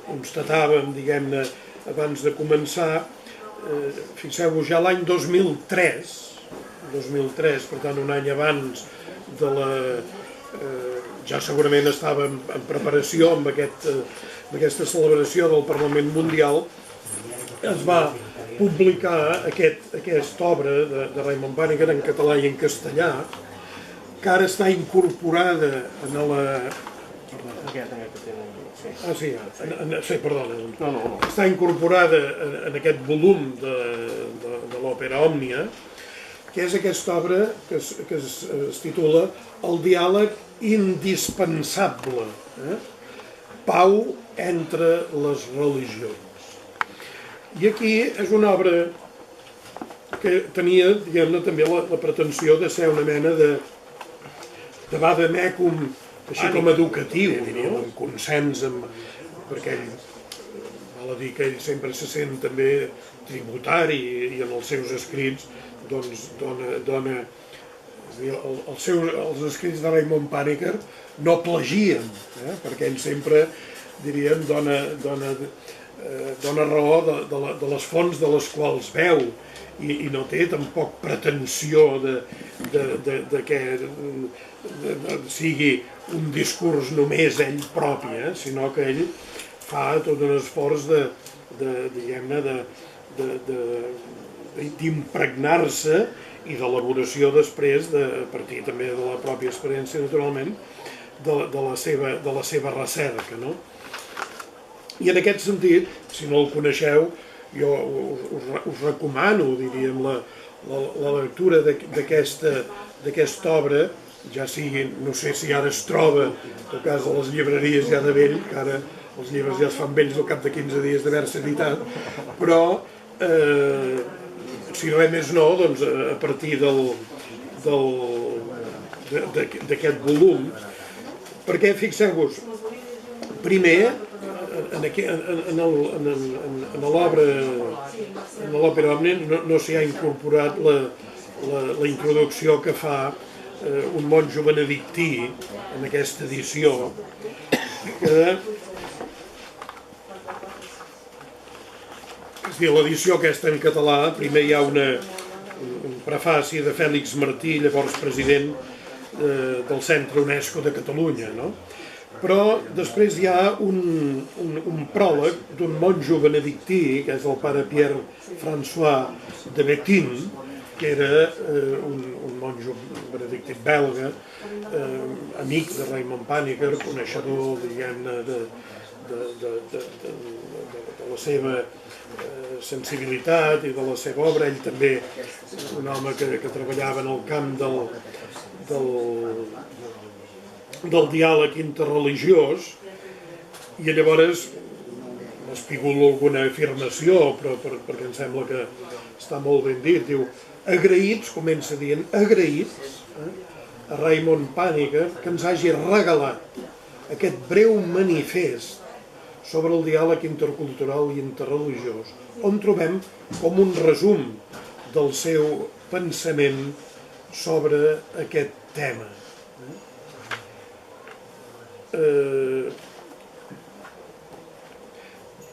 constatàvem, diguem-ne, abans de començar, fixeu-vos, ja l'any 2003, per tant un any abans de la... ja segurament estàvem en preparació amb aquesta celebració del Parlament Mundial, es va publicar aquesta obra de Raimon Pàniker en català i en castellà, que ara està incorporada en la... Està incorporada en aquest volum de l'òpera Òmnia, que és aquesta obra que es titula El diàleg indispensable, pau entre les religions. I aquí és una obra que tenia, diguem-ne, també la pretensió de ser una mena de vademecum, així com educatiu, amb consens, perquè ell, val a dir que ell sempre se sent també tributari i en els seus escrits doncs dona els escrits de Raimon Pàniker no plagien, perquè ell sempre, diríem, dona raó de les fonts de les quals veu i no té tampoc pretensió de que sigui un discurs només ell propi, sinó que ell fa tot un esforç d'impregnar-se i d'elaboració després, a partir també de la pròpia experiència, naturalment, de la seva recerca. I en aquest sentit, si no el coneixeu, jo us recomano, diríem, la lectura d'aquesta obra, ja sigui, no sé si ara es troba, en tot cas a les llibreries ja de vell, que ara els llibres ja es fan vells al cap de 15 dies d'haver-se editat, però si no més no, doncs a partir d'aquest volum, perquè fixeu-vos, primer, en l'òpera Òmnia no s'hi ha incorporat la introducció que fa un monjo benedictí en aquesta edició, que l'edició aquesta en català, primer hi ha un prefaci de Fèlix Martí, llavors president del Centre UNESCO de Catalunya, però després hi ha un pròleg d'un monjo benedictí, que és el pare Pierre François de Béthune, que era un monjo benedictí belga, amic de Raimon Pàniker, coneixedor, diguem-ne, de la seva sensibilitat i de la seva obra. Ell també, un home que treballava en el camp del diàleg interreligiós, i llavors m'espigulo alguna afirmació, però perquè em sembla que està molt ben dit, diu, agraïts, comença dient, agraïts a Raimon Pàniker que ens hagi regalat aquest breu manifest sobre el diàleg intercultural i interreligiós, on trobem com un resum del seu pensament sobre aquest tema.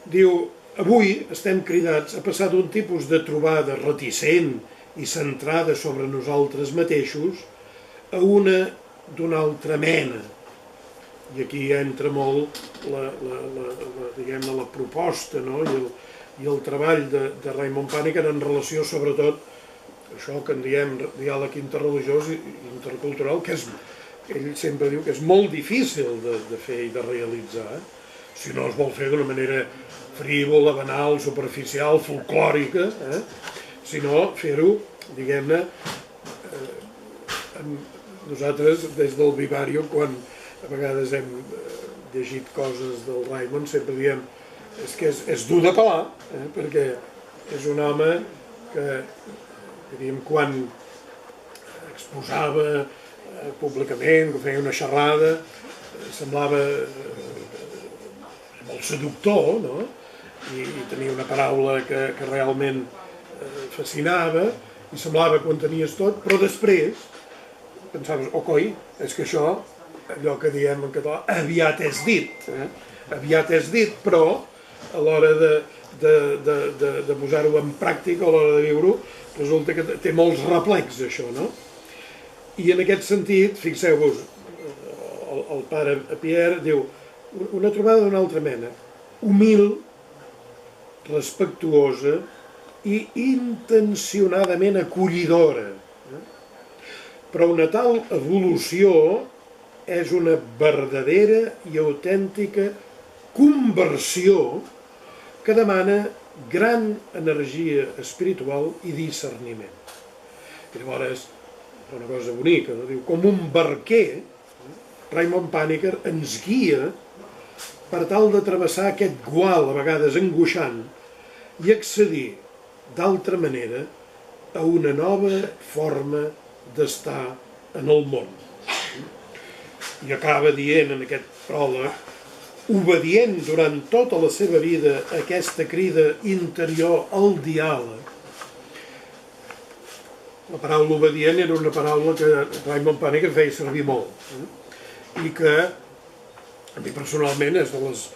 Diu, avui estem cridats a passar d'un tipus de trobada reticent i centrada sobre nosaltres mateixos a una d'una altra mena. I aquí entra molt la proposta i el treball de Raimon Pàniker en relació sobretot a això que en diem diàleg interreligiós i intercultural, que ell sempre diu que és molt difícil de fer i de realitzar, si no es vol fer d'una manera frívola, banal, superficial, folclòrica, sinó fer-ho, diguem-ne, nosaltres, des del Vivarium, quan a vegades hem llegit coses del Raimon, sempre diem que és dur de pelar, perquè és un home que, diríem, quan exposava públicament, que feia una xerrada, semblava molt seductor, no? I tenia una paraula que realment fascinava, i semblava que ho entenies tot, però després pensaves, oh coi, és que això, allò que diem en català, aviat és dit, aviat és dit, però a l'hora de posar-ho en pràctica, a l'hora de viure-ho, resulta que té molts replecs, això, no? I en aquest sentit, fixeu-vos, el pare Pierre diu, una trobada d'una altra mena, humil, respectuosa i intencionadament acollidora. Però una tal evolució és una verdadera i autèntica conversió que demana gran energia espiritual i discerniment. I llavors, una cosa bonica, no? Diu, com un barquer, Raimon Panikkar ens guia per tal de travessar aquest gual, a vegades angoixant, i accedir, d'altra manera, a una nova forma d'estar en el món. I acaba dient en aquest pròleg, obedient durant tota la seva vida a aquesta crida interior al diàleg. La paraula obedient era una paraula que Raimon Panikkar feia servir molt, i que a mi personalment és de les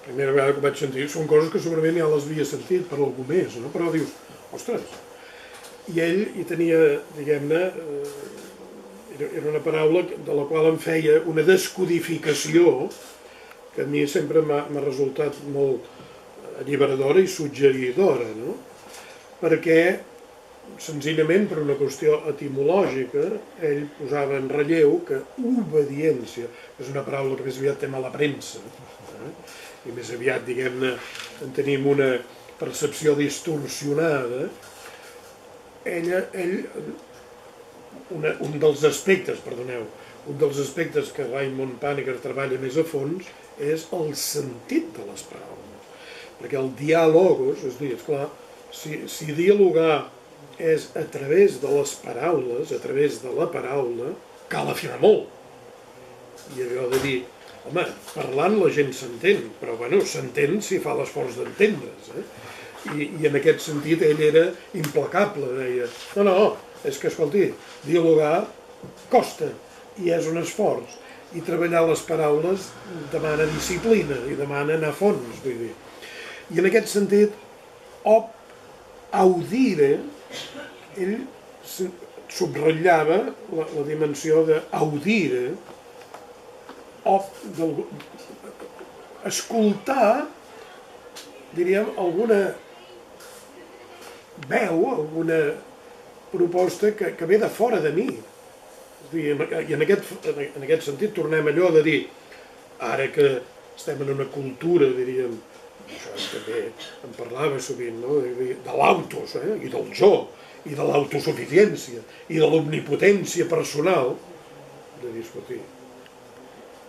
primera vegada que vaig sentir, són coses que segurament ja les havia sentit per algú més, no? Però dius, ostres, i ell hi tenia, diguem-ne, era una paraula de la qual em feia una descodificació que a mi sempre m'ha resultat molt alliberadora i suggeridora, no? Perquè, senzillament per una qüestió etimològica, ell posava en relleu que obediència és una paraula que més aviat té mala premsa, i més aviat, diguem-ne, en tenim una percepció distorsionada. Un dels aspectes que Raimon Panikkar treballa més a fons és el sentit de les paraules. Perquè el diàlogos, és a dir, esclar, si dialogar és a través de les paraules, a través de la paraula, cal afinar molt. I allò de dir, home, parlant la gent s'entén, però bueno, s'entén si fa l'esforç d'entendre's. I en aquest sentit ell era implacable, deia, no, és que, escolti, dialogar costa i és un esforç, i treballar les paraules demana disciplina i demana anar a fons, vull dir. I en aquest sentit, audire, ell subratllava la dimensió d'audire, escoltar, diríem, alguna veu, alguna proposta que ve de fora de mi. I en aquest sentit tornem allò de dir, ara que estem en una cultura, diríem, això també en parlava sovint, no? De l'autos, i del jo, i de l'autosuficiència, i de l'omnipotència personal, de dir, escolti,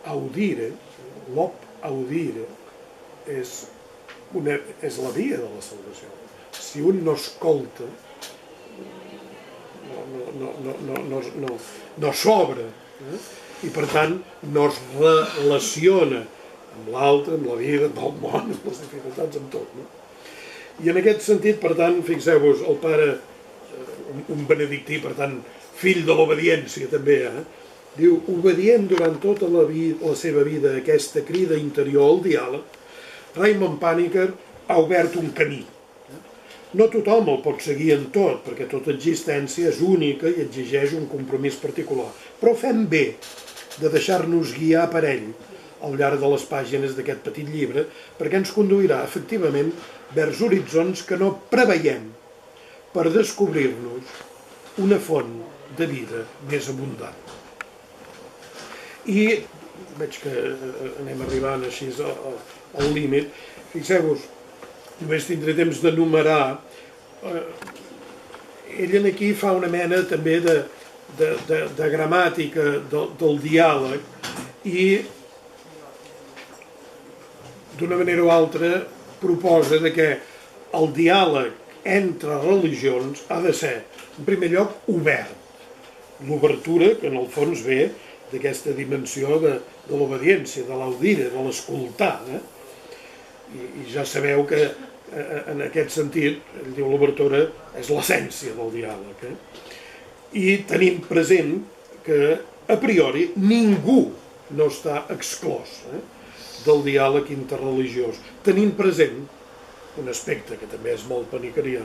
audire, audire, és la via de la salvació. Si un no escolta, no s'obre, i per tant no es relaciona amb l'altre, amb la vida, amb el món, amb les dificultats, amb tot. I en aquest sentit, per tant, fixeu-vos, el pare, un benedictí, per tant, fill de l'obediència també, diu, obedient durant tota la seva vida a aquesta crida interior al diàleg, Raimon Panikkar ha obert un camí. No tothom el pot seguir en tot, perquè tota existència és única i exigeix un compromís particular. Però fem bé de deixar-nos guiar per ell al llarg de les pàgines d'aquest petit llibre, perquè ens conduirà, efectivament, vers horitzons que no preveiem per descobrir-nos una font de vida més abundant. I veig que anem arribant així al límit. Fixeu-vos, només tindré temps d'enumerar. Ell aquí fa una mena també de gramàtica del diàleg i d'una manera o altra proposa que el diàleg entre religions ha de ser, en primer lloc, obert. L'obertura, que en el fons ve d'aquesta dimensió de l'obediència, de l'audire, de l'escoltar. I ja sabeu que en aquest sentit, ell diu, l'obertura és l'essència del diàleg. I tenim present que a priori ningú no està exclòs del diàleg interreligiós. Tenim present un aspecte que també és molt panicarià,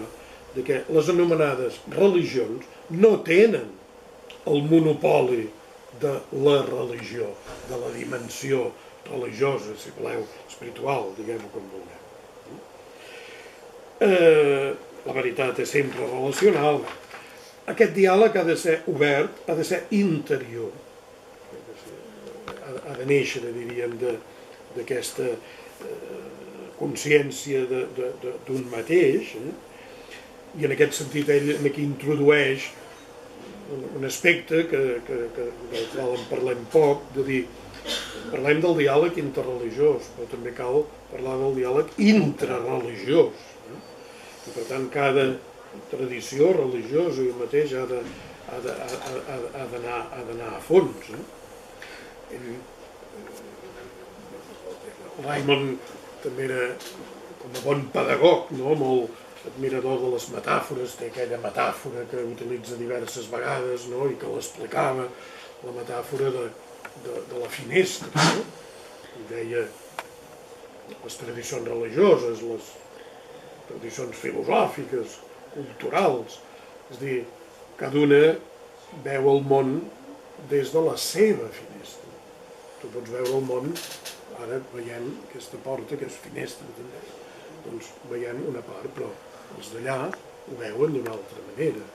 de que les anomenades religions no tenen el monopoli de la religió, de la dimensió religiosa, si voleu, espiritual, diguem-ho com vulgueu. La veritat és sempre relacional. Aquest diàleg ha de ser obert, ha de ser interior, ha de néixer, diríem, d'aquesta consciència d'un mateix, i en aquest sentit ell aquí introdueix un aspecte del qual en parlem poc, de dir, parlem del diàleg interreligiós, però també cal parlar del diàleg intrareligiós. I per tant, cada tradició religiosa i mateix ha d'anar a fons. Raimon també era com a bon pedagog, molt admirador de les metàfores, té aquella metàfora que utilitza diverses vegades i que l'explicava, la metàfora de la finestra. I deia les tradicions religioses, les tradicions filosòfiques, culturals, és a dir, cada una veu el món des de la seva finestra. Tu pots veure el món, ara veiem aquesta porta, que és finestra també, doncs veiem una part, però els d'allà ho veuen d'una altra manera.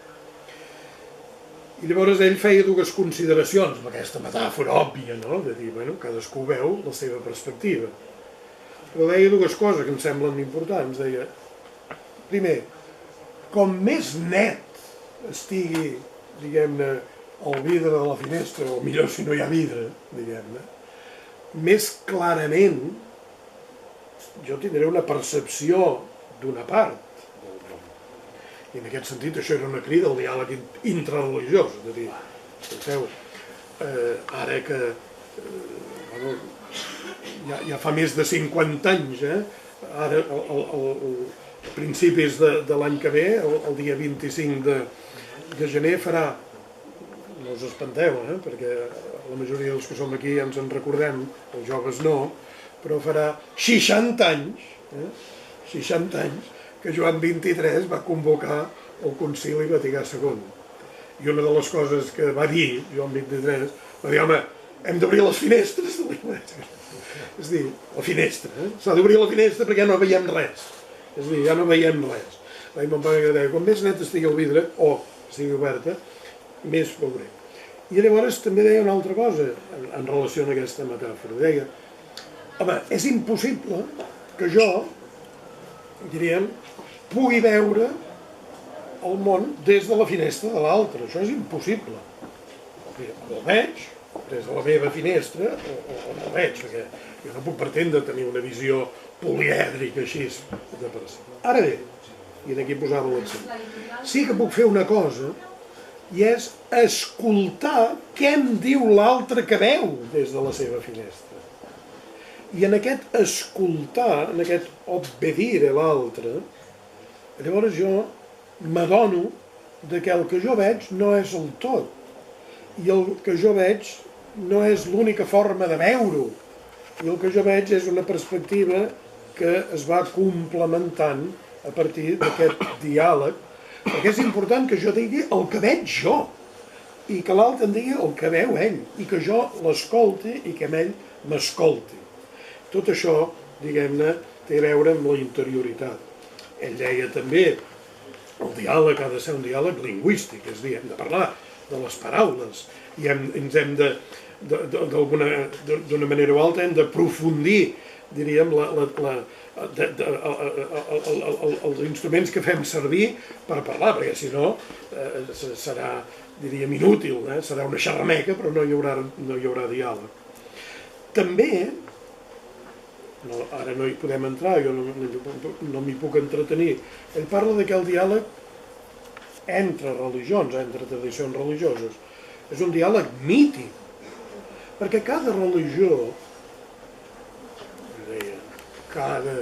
I llavors ell feia dues consideracions amb aquesta metàfora òbvia, de dir, cadascú veu la seva perspectiva. Però deia dues coses que em semblen importants. Deia, primer, com més net estigui, diguem-ne, el vidre de la finestra, o millor si no hi ha vidre, diguem-ne, més clarament jo tindré una percepció d'una part del món. I en aquest sentit això era una crida al diàleg intrareligiós, de dir, escolteu, ara que ja fa més de 50 anys, ara a principis de l'any que ve, el dia 25 de gener farà, no us espanteu, perquè la majoria dels que som aquí ja ens en recordem, els joves no, però farà 60 anys que Joan XXIII va convocar el Concili Vaticà II. I una de les coses que va dir Joan XXIII, va dir, home, hem d'obrir les finestres de l'església. És a dir, la finestra, s'ha d'obrir la finestra perquè ja no veiem res. És a dir, ja no veiem res. Raimon Pànic deia, com més net estigui el vidre, o estigui oberta, més veurem. I llavors també deia una altra cosa en relació amb aquesta metàfora. Deia, home, és impossible que jo, diríem, pugui veure el món des de la finestra de l'altre. Això és impossible. O el veig des de la meva finestra o no el veig, perquè jo no puc pretendre tenir una visió polièdrica així de per si. Ara bé, i aquí posava l'accent, sí que puc fer una cosa, i és escoltar què em diu l'altre que veu des de la seva finestra. I en aquest escoltar, en aquest obedire l'altre, llavors jo m'adono que el que jo veig no és el tot. I el que jo veig no és l'única forma de veure-ho. I el que jo veig és una perspectiva que es va complementant a partir d'aquest diàleg, perquè és important que jo digui el que veig jo, i que l'altre em digui el que veu ell, i que jo l'escolti i que ell m'escolti. Tot això, diguem-ne, té a veure amb la interioritat. Ell deia també, el diàleg ha de ser un diàleg lingüístic, és a dir, hem de parlar de les paraules, i ens hem d'una manera o altra, hem d'aprofundir, diríem, els instruments que fem servir per parlar, perquè si no serà, diríem, inútil, serà una xerrameca, però no hi haurà diàleg. També, ara no hi podem entrar, jo no m'hi puc entretenir, ell parla de que el diàleg entre religions, entre tradicions religioses, és un diàleg mític, perquè cada religió, cada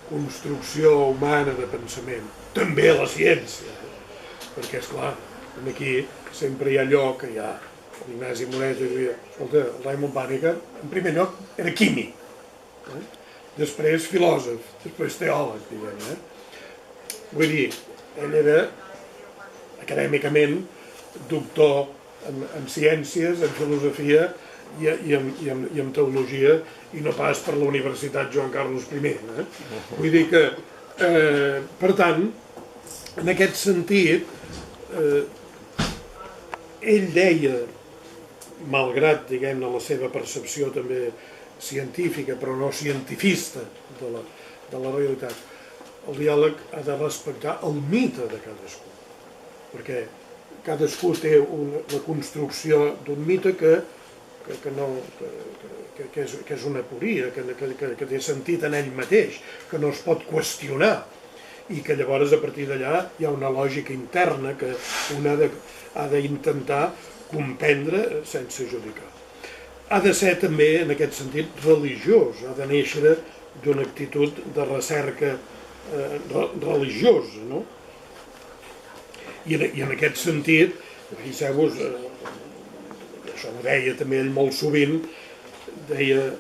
construcció humana de pensament, també la ciència, perquè, esclar, aquí sempre hi ha allò que hi ha l'Ignasi Moret i diria, escolta, el Raimon Pàniker, en primer lloc, era químic, després filòsof, després teòleg, diguem, Vull dir, ell era acadèmicament doctor en ciències, en filosofia i en teologia, i no pas per la Universitat Joan Carles I. Vull dir que, per tant, en aquest sentit, ell deia, malgrat, diguem-ne, la seva percepció també científica, però no cientifista de la realitat, el diàleg ha de respectar el mite de cadascú, perquè cadascú té la construcció d'un mite que és una aporia, que té sentit en ell mateix, que no es pot qüestionar, i que llavors a partir d'allà hi ha una lògica interna que un ha d'intentar comprendre sense judicar. Ha de ser també, en aquest sentit, religiós, ha de néixer d'una actitud de recerca religiosa, no? I en aquest sentit, fixeu-vos, això ho deia també ell molt sovint, deia,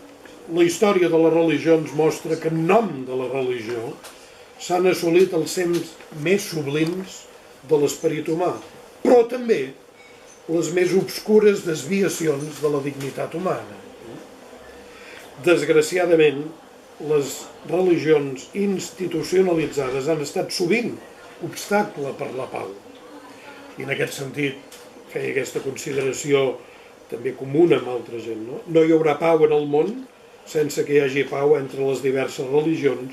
la història de la religió ens mostra que en nom de la religió s'han assolit els temps més sublims de l'esperit humà, però també les més obscures desviacions de la dignitat humana. Desgraciadament, les religions institucionalitzades han estat sovint obstacle per la pau. I en aquest sentit feia aquesta consideració també comuna amb altra gent. No hi haurà pau en el món sense que hi hagi pau entre les diverses religions,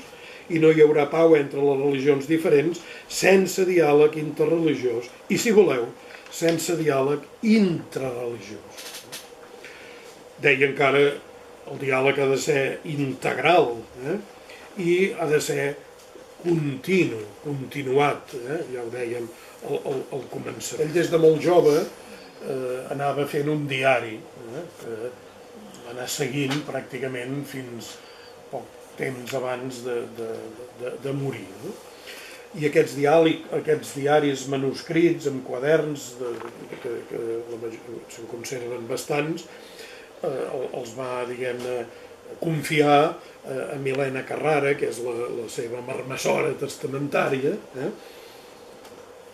i no hi haurà pau entre les religions diferents sense diàleg interreligiós i, si voleu, sense diàleg intrareligiós. Deia encara, el diàleg ha de ser integral i ha de ser continu, continuat, ja ho dèiem al començament. Ell des de molt jove anava fent un diari que va anar seguint pràcticament fins poc temps abans de morir. I aquests diaris manuscrits amb quaderns, que se'n conserven bastants, els va, diguem-ne, confiar a Milena Carrara, que és la seva marmessora testamentària,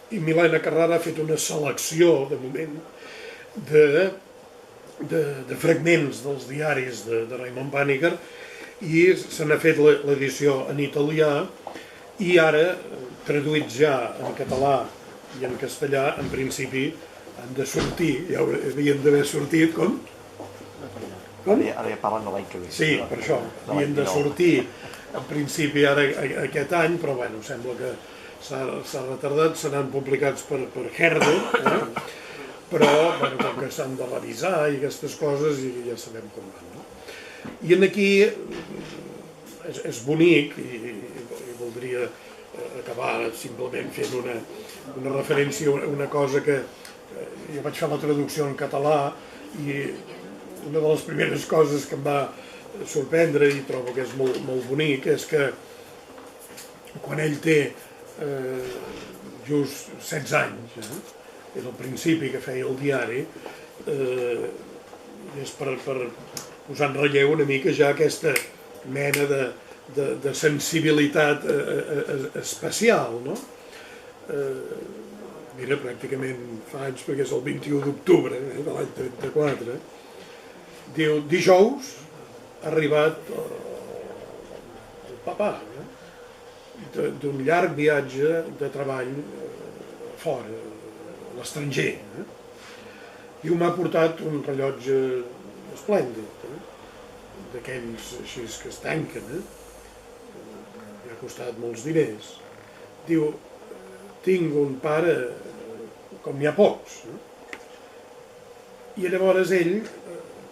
i Milena Carrara ha fet una selecció, de moment, de fragments dels diaris de Raimon Pàniker, i se n'ha fet l'edició en italià, i ara, traduïts ja en català i en castellà, en principi han de sortir, ja havien d'haver sortit, com? Ara ja parlen de l'any que ve. Sí, per això, havien de sortir en principi ara aquest any, però bueno, sembla que s'ha retardat, seran publicats per Herder, però com que s'han de revisar i aquestes coses, i ja sabem com van. I aquí és bonic, i voldria acabar simplement fent una referència a una cosa que jo vaig fer la traducció en català, i una de les primeres coses que em va sorprendre, i trobo que és molt bonic, és que quan ell té just 16 anys, és al principi que feia el diari, és per posar en relleu una mica ja aquesta mena de sensibilitat especial, no? Mira, pràcticament fa anys, perquè és el 21 d'octubre de l'any 34, diu, dijous ha arribat el papà d'un llarg viatge de treball fora, a l'estranger, i m'ha portat un rellotge esplèndid, d'aquells així que es tanquen, costat molts diners. Diu, tinc un pare com n'hi ha pocs. I llavors ell,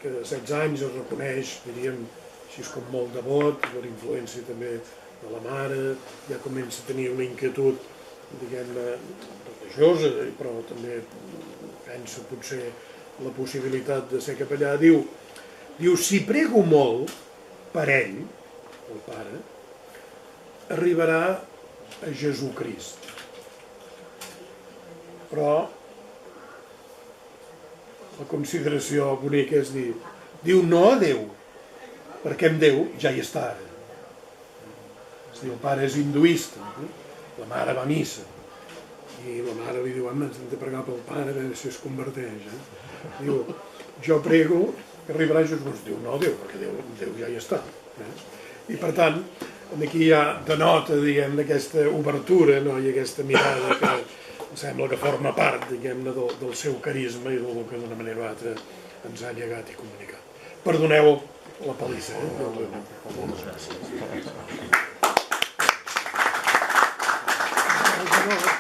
que de 16 anys es reconeix, diríem, així com molt devot, per influència també de la mare, ja comença a tenir una inquietud, diguem-ne, religiosa, però també pensa potser la possibilitat de ser capellà. Diu, si prego molt per ell, el pare, arribarà a Jesucrist. Però la consideració bonica és dir, diu no a Déu, perquè amb Déu ja hi està ara. És dir, el pare és hinduista, la mare va a missa, i la mare li diu, ens hem de pregar pel pare a veure si es converteix. Diu, jo prego que arribarà a Jesús. Diu, no, Déu, perquè Déu ja hi està. I per tant, aquí ja denota, diguem, aquesta obertura i aquesta mirada que sembla que forma part, diguem-ne, del seu carisma i del que d'una manera o altra ens ha llegat i comunicat. Perdoneu la palissa. Moltes gràcies. Gràcies.